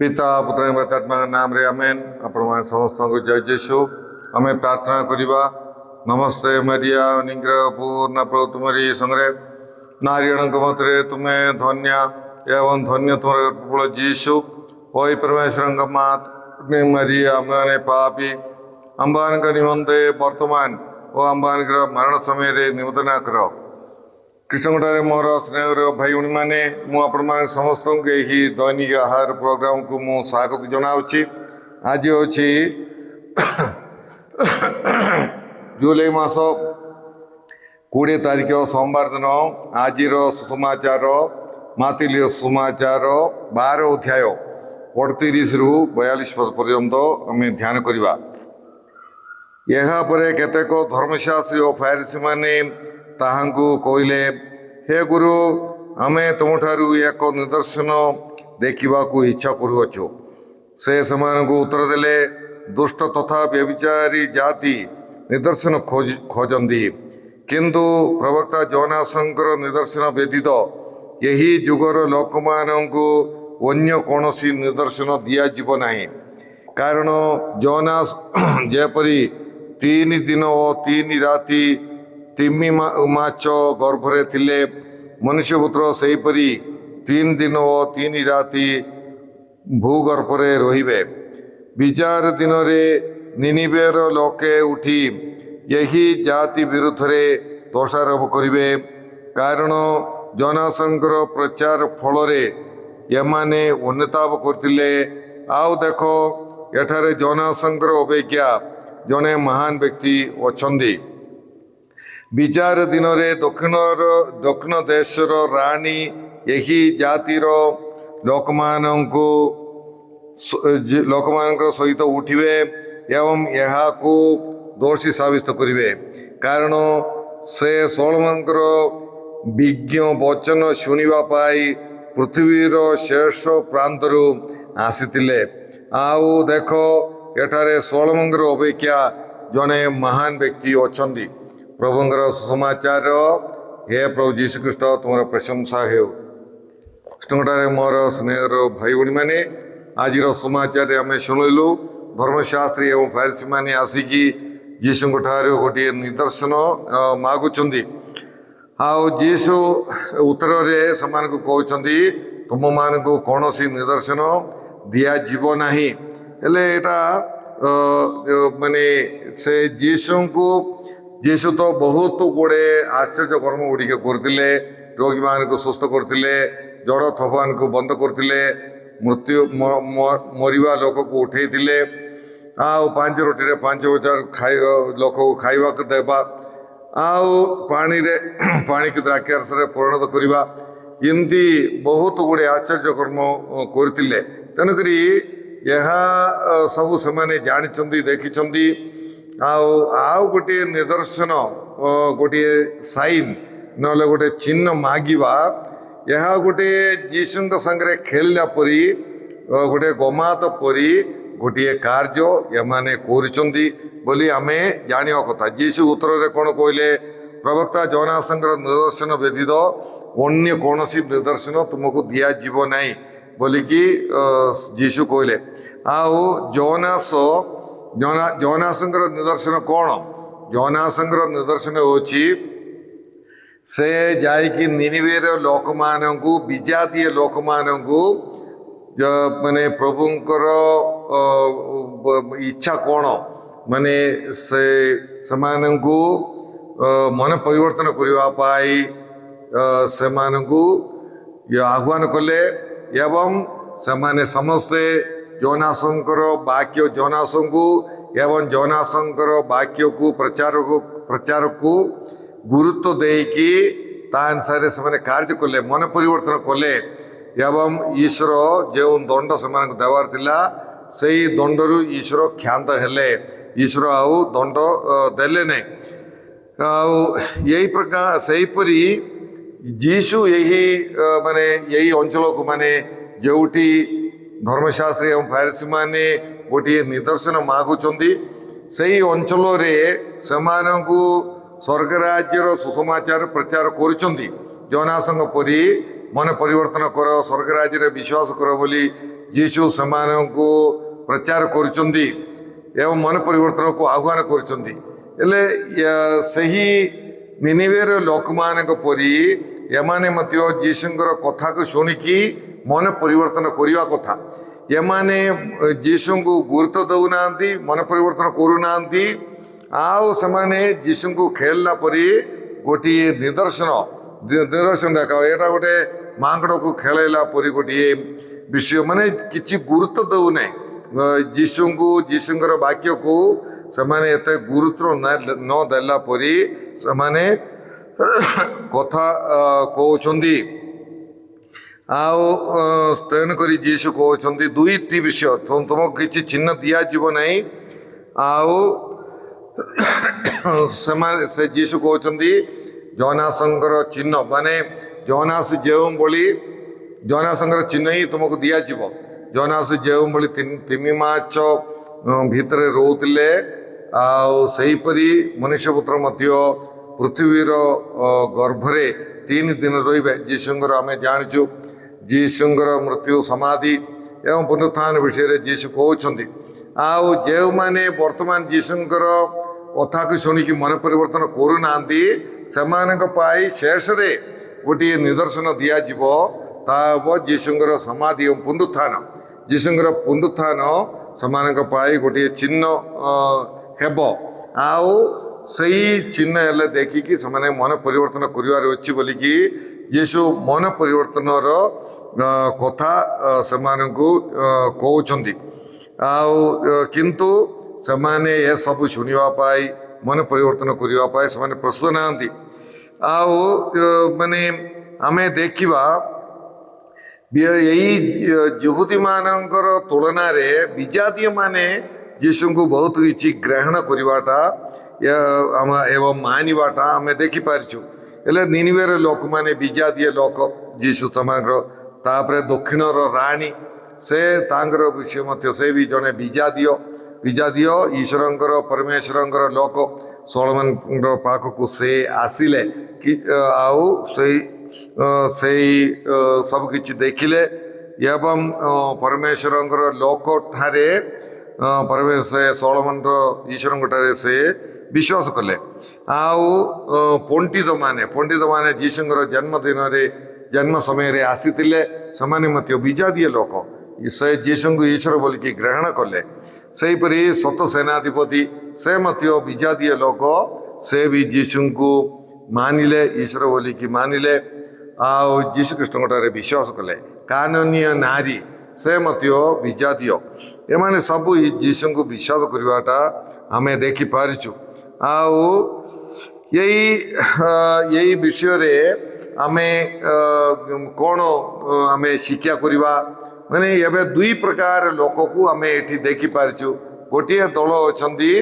पिता पुत्र आत्मा नाम रे आमेन। आपण समस्त को जय जेसु आमे प्रार्थना करिबा। नमस्ते मरिया निग्रह पूर्ण प्रभु तुमरी संगे नारीगण मतरे तुम्हें धन्य एवं धन्य तुम प्रभु जीशु ओई परमेश्वर मात मरिया मैंने पापी अंबान का निमंते वर्तमान और अंबान का मरण समय रे निवेदना करो। कृष्णगढ़ मोर स्नेहर भाई भाई मैंने मुझे समस्त दैनिक आहार प्रोग्राम को मु स्वागत जनावि। आज हूँ जुलाई मास 20 तारीख सोमवार दिन। आज सुसमाचार मातिली सुसमाचार 12 अध्याय 38 रु 42 पद पर्यंत आम ध्यान करवा। यहाँ पर केतेक धर्मशास्त्री और फारिसी माने ताहांकु कहले, हे गुरु आमे तुमठारु एक निदर्शन देखा इच्छा करुअछु। से समानकु उत्तर देले, दुष्ट तथा व्यभिचारी जाति निदर्शन खोजंती, किंतु प्रवक्ता जोनासंकर निदर्शन व्यतीत यही जुगर लोकमानंकु अन्य कौनसी निदर्शन दिया जीव नहीं। कारण जोनास जेपरी 3 दिन और 3 राति तिमी माच गर्भरे थिले, मनुष्यपुत्र सेहीपरि 3 दिन और 3 राति भूगर्भरे रहिबे। विचार दिन रे निनिवेर लोके उठी यही जाति विरुद्धरे दोषारोप करिवे। कारण जोनासंकर प्रचार फलरे एमाने उन्नताप करथिले। आउ देखो एठारे जोनासंकर अपेक्षा जने महान व्यक्ति अछंदी। विचार दिन रे दक्षिण देशर राणी यही जातिर लोकमानंकु सहित उठिवे एवं यहाँ को दोषी साबित करिवे। कारण से सोलोमनकर विज्ञ वचन शुणिबा पाई पृथ्वीर शेष प्रांतरु आसीतिले। आउ देखो एठारे सोलोमनकर अपेक्षा जने महान व्यक्ति अछंदी। प्रभुंकर सुसमाचार। हे प्रभु जीशु ख्रीष्ट तुम प्रशंसा हो। कृष्णगढ़ मोर स्नेहर भाई भाई मैंने आज समाचार आम शुणिलु। धर्मशास्त्री एवं फारिसी माने आसिकी जीशु गोटे निदर्शन मागुंट। आउ जीशु उत्तर रे समान को कहते तुम मान को कौन सी निदर्शन दिया जीव नहीं। हेले एटा माने से जीशु तो बहुत गुड़े आश्चर्य कर्म गुड़िक करते। रोगी मान को सुस्थ करते, जड़ थपान को बंद करते, मृत्यु मरवा लोक को उठे। आउ 5 रोटी 5,000 लोक को खावा देवा। आउ पानी की द्राक्षारस परिणत करवा। एमती बहुत गुड़े आश्चर्य कर्म करते। तेणुक यह सब से जानी देखी। आउ गोटे निदर्शन गोटे साइन ना गोटे चिन्ह मागिबा यह गोटे जीशु संगे खेलला परी गोटे गोमात परी गोटे कार्य एमाने करुचंदी बोली आमे जानिया कथा। जीशु उत्तर रे कौन कहले, प्रवक्ता जोनासंकर निदर्शन व्यतीत अन्य कौनसी निदर्शन तुमको दिया जीव नहीं बोलिकी जीशु कहले। आउ जोनासंकर निदर्शन कौन? जोनासंकर निदर्शन होची से जाइकी निनिवेर लोक मानंकु विजातीय लोक मानंकु माने प्रभुंकर इच्छा कौन माने से समानंकु मन परिवर्तन करबा पाई सेमानंकु आह्वान कले। एवं सेमाने समस्ते जोनासंकर वाक्य जोनासंकु एवं जोनासंकर वाक्य को प्रचार को गुरुत्व देकी अनुसार से कार्य कले, मन परिवर्तन कले। एवं ईश्वर जो दंड से देवार थिला से दंडरू ईश्वर क्षांत हेले। ईश्वर आउ दंड देले नहीं। यही प्रकार से परी जीशु यही माने यही अंचल को माने जोटी धर्मशास्त्री एवं फारिसी माने गोटे निदर्शन मागुंट से अंचल से स्वर्ग राज्यर सुसमाचार प्रचार करुँच। जोनासंग परी मन परिवर्तन कर, स्वर्ग राज्य विश्वास कर बोली ଯୀଶୁ ସେମାନଙ୍କୁ ପ୍ରଚାର କରୁଛନ୍ତି ଏବଂ ମନ ପରିବର୍ତ୍ତନକୁ ଆହ୍ୱାନ କରୁଛନ୍ତି। ହେଲେ ସେହି ନିନିବେର ଲୋକମାନଙ୍କ ପରି ଏମାନେ ମଧ୍ୟ ଯୀଶୁଙ୍କର କଥାକୁ ଶୁଣିକି ମନ ପରିବର୍ତ୍ତନ କରିବା କଥା। ଏମାନେ ଯୀଶୁଙ୍କୁ ଗୁରୁତ୍ୱ ଦେଉନାହାନ୍ତି, ମନ ପରିବର୍ତ୍ତନ କରୁନାହାନ୍ତି। ଆଉ ସେମାନେ ଯୀଶୁଙ୍କୁ ଖେଳିଲା ପରି ଗୋଟିଏ ନିଦର୍ଶନ ଦେଖାଅ, ଏଇଟା ଗୋଟେ ମାଙ୍କଡ଼କୁ ଖେଳାଇଲା ପରି ଗୋଟିଏ ବିଷୟ, ମାନେ କିଛି ଗୁରୁତ୍ୱ ଦେଉନାହିଁ ଯୀଶୁଙ୍କର ବାକ୍ୟକୁ ସେମାନେ ଏତେ ଗୁରୁତ୍ୱ ନ ଦେଲା ପରି ସେମାନେ କଥା କହୁଛନ୍ତି। ଆଉ ତେଣୁକରି ଯୀଶୁ କହୁଛନ୍ତି ଦୁଇଟି ବିଷୟ, ତୁମକୁ କିଛି ଚିହ୍ନ ଦିଆଯିବ ନାହିଁ। ଆଉ ସେ ଯୀଶୁ କହୁଛନ୍ତି ଜୋନାସଙ୍କର ଚିହ୍ନ, ମାନେ ଜୋନାସଙ୍କର ଚିହ୍ନ ହିଁ ତୁମକୁ ଦିଆଯିବ। ଜୋନାସ ଯେଉଁଭଳି 3 ମାସ ଭିତରେ ରହୁଥିଲେ, ଆଉ ସେହିପରି ମନୁଷ୍ୟପୁତ୍ର ମଧ୍ୟ ପୃଥିବୀର ଗର୍ଭରେ 3 ଦିନ ରହିବେ। ଯୀଶୁଙ୍କର ଆମେ ଜାଣିଛୁ ଯୀଶୁଙ୍କର ମୃତ୍ୟୁ, ସମାଧି ଏବଂ ପୁନରୁତ୍ଥାନ ବିଷୟରେ ଯୀଶୁ କହୁଛନ୍ତି। ଆଉ ଯେଉଁମାନେ ବର୍ତ୍ତମାନ ଯୀଶୁଙ୍କର କଥାକୁ ଶୁଣିକି ମନ ପରିବର୍ତ୍ତନ କରୁନାହାନ୍ତି, ସେମାନଙ୍କ ପାଇଁ ଶେଷରେ ଗୋଟିଏ ନିଦର୍ଶନ ଦିଆଯିବ। ତା ହେବ ଯୀଶୁଙ୍କର ସମାଧି ଏବଂ ପୁନରୁତ୍ଥାନ। ଯୀଶୁଙ୍କର ପୁନରୁତ୍ଥାନ ସେମାନଙ୍କ ପାଇଁ ଗୋଟିଏ ଚିହ୍ନ ହେବ। ଆଉ ସେଇ ଚିହ୍ନ ହେଲେ ଦେଖିକି ସେମାନେ ମନ ପରିବର୍ତ୍ତନ କରିବାର ଅଛି ବୋଲିକି ଯୀଶୁ ମନ ପରିବର୍ତ୍ତନର କଥା ସେମାନଙ୍କୁ କହୁଛନ୍ତି। ଆଉ କିନ୍ତୁ ସେମାନେ ଏସବୁ ଶୁଣିବା ପାଇଁ, ମନ ପରିବର୍ତ୍ତନ କରିବା ପାଇଁ ସେମାନେ ପ୍ରସ୍ତୁତ ନାହାନ୍ତି। ଆଉ ମାନେ ଆମେ ଦେଖିବା ଏଇ ଯୁହୁଦୀମାନଙ୍କର ତୁଳନାରେ ବିଜାତୀୟମାନେ ଯୀଶୁଙ୍କୁ ବହୁତ କିଛି ଗ୍ରହଣ କରିବାଟା ଏବଂ ମାନିବାଟା ଆମେ ଦେଖିପାରିଛୁ। ହେଲେ ନିନିବେର ଲୋକମାନେ ବିଜାତୀୟ ଲୋକ, ଯୀଶୁ ସେମାନଙ୍କର। ତାପରେ ଦକ୍ଷିଣର ରାଣୀ, ସେ ତାଙ୍କର ବିଷୟ ମଧ୍ୟ, ସେ ବି ଜଣେ ବିଜାତୀୟ ଈଶ୍ୱରଙ୍କର, ପରମେଶ୍ୱରଙ୍କର ଲୋକ। ସୋଲୋମନଙ୍କ ପାଖକୁ ସେ ଆସିଲେ ଆଉ ସେଇ ସବୁ କିଛି ଦେଖିଲେ ଏବଂ ପରମେଶ୍ୱରଙ୍କର ଲୋକଠାରେ ସୋଲୋମନର ଈଶ୍ୱରଙ୍କଠାରେ ସେ ବିଶ୍ୱାସ କଲେ। ଆଉ ପଣ୍ଡିତମାନେ ଯୀଶୁଙ୍କର ଜନ୍ମ ସମୟରେ ଆସିଥିଲେ, ସେମାନେ ମଧ୍ୟ ବିଜାତୀୟ ଲୋକ, ସେ ଯୀଶୁଙ୍କୁ ଈଶ୍ୱର ବୋଲିକି ଗ୍ରହଣ କଲେ। ସେହିପରି ସତ ସେନାଧିପତି, ସେ ମଧ୍ୟ ବିଜାତୀୟ ଲୋକ, ସେ ବି ଯୀଶୁଙ୍କୁ ମାନିଲେ, ଈଶ୍ୱର ବୋଲିକି ମାନିଲେ ଆଉ ଯୀଶୁଖ୍ରୀଷ୍ଟଙ୍କଠାରେ ବିଶ୍ୱାସ କଲେ। କାନାନୀୟ ନାରୀ, ସେ ମଧ୍ୟ ବିଜାତୀୟ। ଏମାନେ ସବୁ ଯୀଶୁଙ୍କୁ ବିଶ୍ୱାସ କରିବାଟା ଆମେ ଦେଖିପାରିଛୁ। ଆଉ ଏଇ ବିଷୟରେ ଆମେ କ'ଣ ଆମେ ଶିକ୍ଷା କରିବା, ମାନେ ଏବେ 2 ପ୍ରକାର ଲୋକକୁ ଆମେ ଏଠି ଦେଖିପାରିଛୁ। ଗୋଟିଏ ଦଳ ଅଛନ୍ତି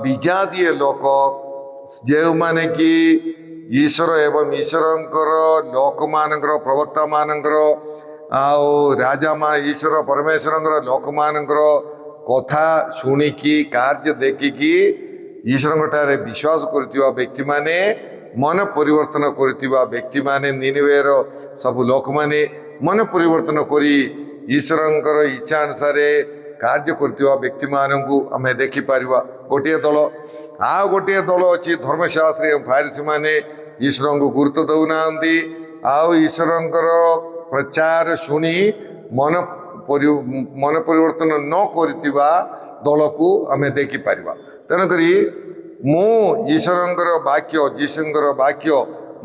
ବିଜାତୀୟ ଲୋକ, ଯେଉଁମାନେ କି ଈଶ୍ୱର ଏବଂ ଈଶ୍ୱରଙ୍କର ଲୋକମାନଙ୍କର, ପ୍ରବକ୍ତାମାନଙ୍କର ଆଉ ଈଶ୍ୱର ପରମେଶ୍ୱରଙ୍କର ଲୋକମାନଙ୍କର କଥା ଶୁଣିକି, କାର୍ଯ୍ୟ ଦେଖିକି ଈଶ୍ୱରଙ୍କଠାରେ ବିଶ୍ୱାସ କରୁଥିବା ବ୍ୟକ୍ତିମାନେ, ମନ ପରିବର୍ତ୍ତନ କରୁଥିବା ବ୍ୟକ୍ତିମାନେ, ନିନିବେର ସବୁ ଲୋକମାନେ ମନ ପରିବର୍ତ୍ତନ କରି ଈଶ୍ୱରଙ୍କର ଇଚ୍ଛା ଅନୁସାରେ କାର୍ଯ୍ୟ କରୁଥିବା ବ୍ୟକ୍ତିମାନଙ୍କୁ ଆମେ ଦେଖିପାରିବା, ଗୋଟିଏ ଦଳ। ଆଉ ଗୋଟିଏ ଦଳ ଅଛି ଧର୍ମଶାସ୍ତ୍ରୀ ଏବଂ ଫାରିସୀମାନେ, ଈଶ୍ୱରଙ୍କୁ ଗୁରୁତ୍ୱ ଦେଉନାହାନ୍ତି ଆଉ ଈଶ୍ୱରଙ୍କର ପ୍ରଚାର ଶୁଣି ମନ ପରିବର୍ତ୍ତନ ନ କରିଥିବା ଦଳକୁ ଆମେ ଦେଖିପାରିବା। ତେଣୁକରି ମୁଁ ଈଶ୍ୱରଙ୍କର ବାକ୍ୟ, ଯୀଶୁଙ୍କର ବାକ୍ୟ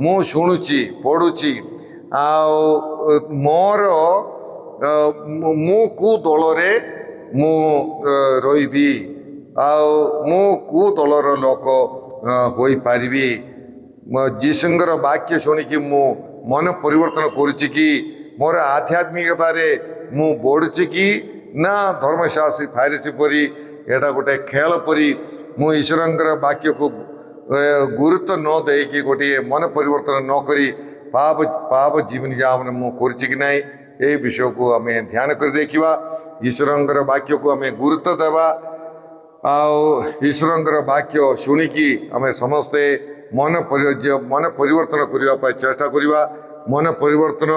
ମୁଁ ଶୁଣୁଛି, ପଢ଼ୁଛି, ଆଉ ମୁଁ କେଉଁ ଦଳରେ ମୁଁ ରହିବି, ଆଉ ମୁଁ କେଉଁ ଦଳର ଲୋକ ହୋଇପାରିବି? ଯୀଶୁଙ୍କର ବାକ୍ୟ ଶୁଣିକି ମୁଁ ମନ ପରିବର୍ତ୍ତନ କରୁଛି କି? ମୋର ଆଧ୍ୟାତ୍ମିକତାରେ ମୁଁ ବଢ଼ୁଛି କି? ନା ଧର୍ମଶାସ୍ତ୍ରୀ ଫାରିସୀ ପରି ଏଇଟା ଗୋଟେ ଖେଳ ପରି ମୁଁ ଈଶ୍ୱରଙ୍କର ବାକ୍ୟକୁ ଗୁରୁତ୍ୱ ନ ଦେଇକି ଗୋଟିଏ ମନ ପରିବର୍ତ୍ତନ ନ କରି ପାପ ଜୀବନଯାପନ ମୁଁ କରୁଛି କି ନାହିଁ, ଏହି ବିଷୟକୁ ଆମେ ଧ୍ୟାନ କରି ଦେଖିବା। ଈଶ୍ୱରଙ୍କର ବାକ୍ୟକୁ ଆମେ ଗୁରୁତ୍ୱ ଦେବା ଆଉ ଈଶ୍ୱରଙ୍କର ବାକ୍ୟ ଶୁଣିକି ଆମେ ସମସ୍ତେ ମନ ପରିବର୍ତ୍ତନ କରିବା ପାଇଁ ଚେଷ୍ଟା କରିବା। ମନ ପରିବର୍ତ୍ତନ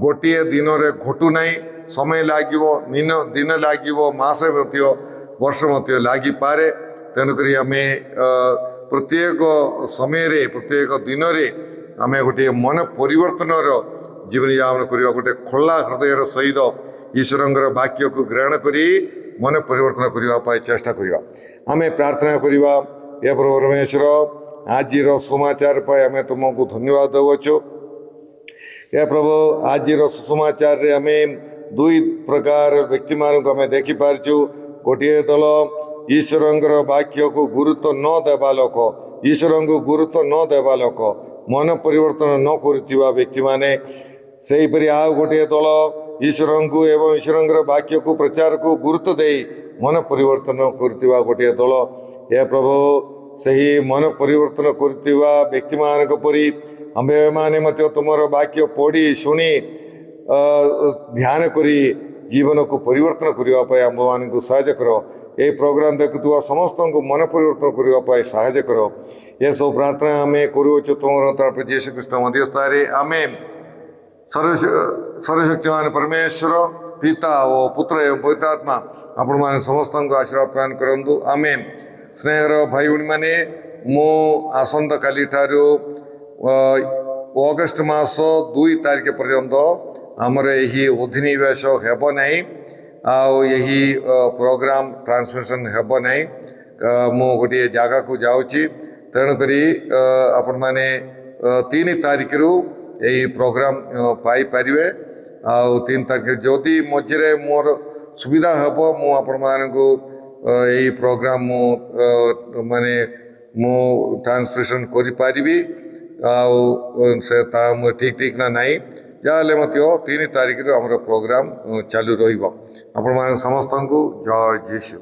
ଗୋଟିଏ ଦିନରେ ଘଟୁ ନାହିଁ, समय ଲାଗିବ दिन ଲାଗିବ मास वर्ष लागिपे तेणुक आम प्रत्येक समय प्रत्येक दिन आम गोटे मन परिवर्तन जीवन यापन करवा गोटे खोला हृदय सहित ईश्वर वाक्य को ग्रहण करी मन परिवर्तन करने चेष्टा करवा आम प्रार्थना करवा हे प्रभु परमेश्वर आज सुसमाचार आम तुमको धन्यवाद देवछु हे प्रभु आज सुसमाचार आम दुई प्रकार व्यक्ति मानक आम देखिपारचु गोटे दल ईश्वर वाक्य को गुरुत्व न देवा लोक ईश्वर को गुरुत्व न देवा लोक मन परिवर्तन न करुवा व्यक्ति माने सेहीपरि आउ गोटे दल ईश्वर को एवं ईश्वर वाक्य को प्रचार को गुरुत्व दे मन परिवर्तन करुवा गोटे दल हे प्रभु सही मन परिवर्तन करुवा व्यक्ति मानक परी आम्भे माने मध्य तुमर वाक्य पढ़ी शुणी ध्यान करी जीवन को परिवर्तन करने आम्भ मान साहाय्य कर ये प्रोग्राम देखुवा समस्त को मन परिवर्तन करने साहाय्य कर ये सब प्रार्थना आम करुचु तुम तरफ यीशु कृष्ण मध्यस्थारे आम सर्वशक्तिमान परमेश्वर पिता और पुत्र एवं पवित्र आत्मा आपण मैंने समस्त को आशीर्वाद प्रदान करूँ आम स्नेहर भाई भाई मैंने मु आसंता काली ठारू अगस्ट मास 2 तारिख पर्यंत आमर यही अधिनिवेश हेब नहीं यही प्रोग्राम ट्रांसमिशन हेब नहीं मु गोटे जगह को जाऊँगी तेणुक आपण मैंने 3 तारिख रु यही प्रोग्राम पाई पारिबे आ 3 तारिख जदि मझे मोर सुविधा हेब मु आपण मानकु यही प्रोग्राम माने मु ट्रांसलेशन करि पारिबी से ठीक ठीक ना नहीं जाले मत 3 तारिख रे हमर प्रोग्राम चालू रहिबो आपण मान समस्त को जय यीशु।